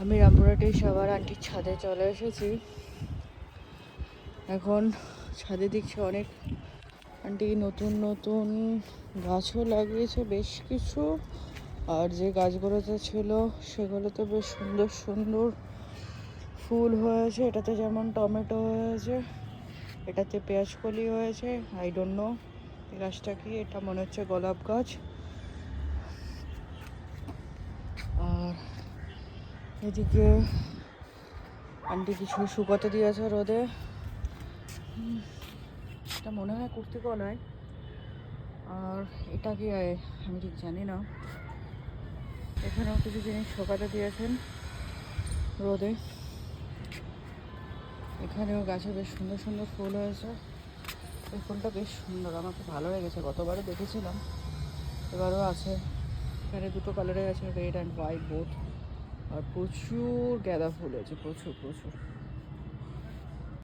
আমি রামপুরহাটের সবার আন্টির ছাদে চলে এসেছি। এখন ছাদে দেখছি অনেক আন্টি নতুন নতুন গাছও লাগিয়েছে বেশ কিছু, আর যে গাছগুলোতে ছিল সেগুলোতে বেশ সুন্দর সুন্দর ফুল হয়েছে। এটাতে যেমন টমেটো হয়েছে, এটাতে পেঁয়াজকলি হয়েছে। আই ডোন্ট নো এই গাছটা কি, এটা মনে হচ্ছে গোলাপ গাছ। আর এদিকে আন্টি কিছু শুকাতে দিয়েছে রোদে, এটা মনে হয় কুর্তি কলায়। আর এটা কি আমি ঠিক জানি না। এখানেও কিছু জিনিস শুকাতে দিয়েছেন রোদে। এখানেও গাছে বেশ সুন্দর সুন্দর ফুল হয়েছে। এই ফুলটা বেশ সুন্দর, আমার খুব ভালো লেগেছে, গতবারও দেখেছিলাম, এবারও আছে। এখানে দুটো কালারে আছে, রেড অ্যান্ড হোয়াইট বোথ। আর প্রচুর গাঁদা ফুল আছে, প্রচুর প্রচুর।